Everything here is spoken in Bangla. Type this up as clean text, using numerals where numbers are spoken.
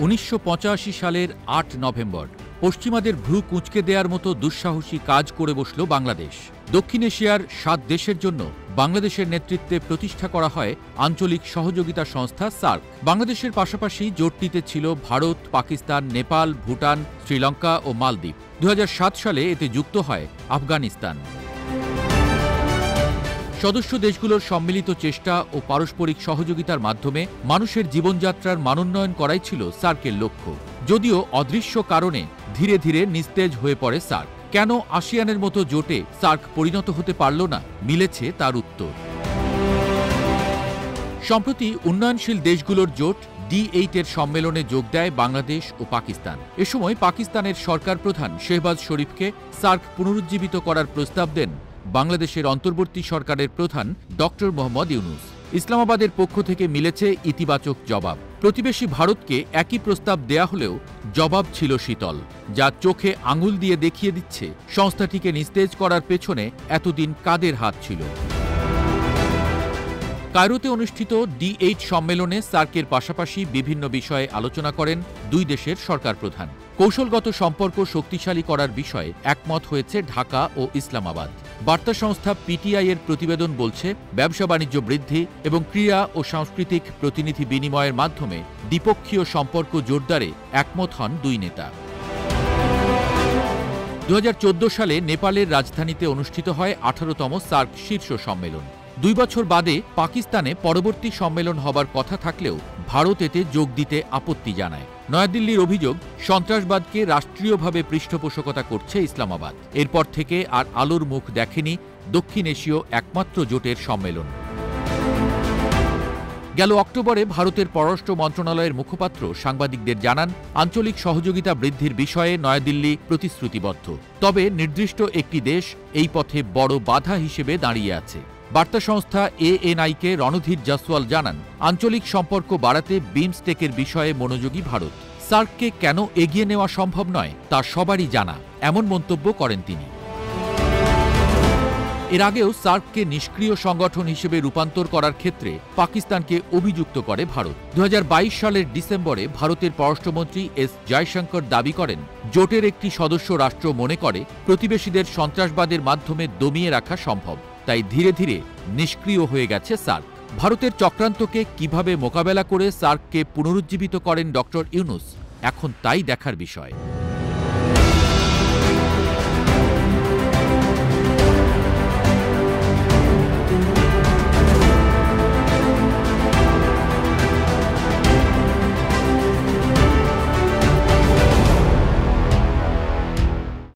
1985 সালের ৮ নভেম্বর পশ্চিমাদের ভ্রু কুঁচকে দেওয়ার মতো দুঃসাহসী কাজ করে বসল বাংলাদেশ। দক্ষিণ এশিয়ার ৭ দেশের জন্য বাংলাদেশের নেতৃত্বে প্রতিষ্ঠা করা হয় আঞ্চলিক সহযোগিতা সংস্থা সার্ক। বাংলাদেশের পাশাপাশি জোটটিতে ছিল ভারত, পাকিস্তান, নেপাল, ভুটান, শ্রীলঙ্কা ও মালদ্বীপ। ২০০৭ সালে এতে যুক্ত হয় আফগানিস্তান। সদস্য দেশগুলোর সম্মিলিত চেষ্টা ও পারস্পরিক সহযোগিতার মাধ্যমে মানুষের জীবনযাত্রার মানোন্নয়ন করাই ছিল সার্কের লক্ষ্য। যদিও অদৃশ্য কারণে ধীরে ধীরে নিস্তেজ হয়ে পড়ে সার্ক। কেন আসিয়ানের মতো জোটে সার্ক পরিণত হতে পারল না, মিলেছে তার উত্তর। সম্প্রতি উন্নয়নশীল দেশগুলোর জোট D8 এর সম্মেলনে যোগ দেয় বাংলাদেশ ও পাকিস্তান। এ সময় পাকিস্তানের সরকার প্রধান শেহবাজ শরীফকে সার্ক পুনরুজ্জীবিত করার প্রস্তাব দেন বাংলাদেশের অন্তর্বর্তী সরকারের প্রধান ডক্টর মোহাম্মদ ইউনূস। ইসলামাবাদের পক্ষ থেকে মিলেছে ইতিবাচক জবাব। প্রতিবেশী ভারতকে একই প্রস্তাব দেয়া হলেও জবাব ছিল শীতল, যা চোখে আঙুল দিয়ে দেখিয়ে দিচ্ছে সংস্থাটিকে নিস্তেজ করার পেছনে এতদিন কাদের হাত ছিল। কায়রোতে অনুষ্ঠিত D8 সম্মেলনে সার্কের পাশাপাশি বিভিন্ন বিষয়ে আলোচনা করেন দুই দেশের সরকার প্রধান। কৌশলগত সম্পর্ক শক্তিশালী করার বিষয়ে একমত হয়েছে ঢাকা ও ইসলামাবাদ। বার্তা সংস্থা PTI এর প্রতিবেদন বলছে, ব্যবসা বাণিজ্য বৃদ্ধি এবং ক্রীড়া ও সাংস্কৃতিক প্রতিনিধি বিনিময়ের মাধ্যমে দ্বিপক্ষীয় সম্পর্ক জোরদারে একমত হন দুই নেতা। ২০১৪ সালে নেপালের রাজধানীতে অনুষ্ঠিত হয় ১৮তম সার্ক শীর্ষ সম্মেলন। ২ বছর বাদে পাকিস্তানে পরবর্তী সম্মেলন হবার কথা থাকলেও ভারত এতে যোগ দিতে আপত্তি জানায়। নয়াদিল্লির অভিযোগ, সন্ত্রাসবাদকে রাষ্ট্রীয়ভাবে পৃষ্ঠপোষকতা করছে ইসলামাবাদ। এরপর থেকে আর আলোর মুখ দেখেনি দক্ষিণ এশীয় একমাত্র জোটের সম্মেলন। গেল অক্টোবরে ভারতের পররাষ্ট্র মন্ত্রণালয়ের মুখপাত্র সাংবাদিকদের জানান, আঞ্চলিক সহযোগিতা বৃদ্ধির বিষয়ে নয়াদিল্লি প্রতিশ্রুতিবদ্ধ। তবে নির্দিষ্ট একটি দেশ এই পথে বড় বাধা হিসেবে দাঁড়িয়ে আছে। বার্তা সংস্থা ANI-কে রণধীর জাসওয়াল জানান, আঞ্চলিক সম্পর্ক বাড়াতে বিমস্টেকের বিষয়ে মনোযোগী ভারত। সার্ককে কেন এগিয়ে নেওয়া সম্ভব নয় তা সবারই জানা, এমন মন্তব্য করেন তিনি। এর আগেও সার্ককে নিষ্ক্রিয় সংগঠন হিসেবে রূপান্তর করার ক্ষেত্রে পাকিস্তানকে অভিযুক্ত করে ভারত। ২০২২ সালের ডিসেম্বরে ভারতের পররাষ্ট্রমন্ত্রী S জয়শঙ্কর দাবি করেন, জোটের একটি সদস্য রাষ্ট্র মনে করে প্রতিবেশীদের সন্ত্রাসবাদের মাধ্যমে দমিয়ে রাখা সম্ভব, তাই ধীরে ধীরে নিষ্ক্রিয় হয়ে গেছে সার্ক। ভারতের চক্রান্তকে কিভাবে মোকাবেলা করে সার্ককে পুনরুজ্জীবিত করেন ডক্টর ইউনূস, এখন তাই দেখার বিষয়।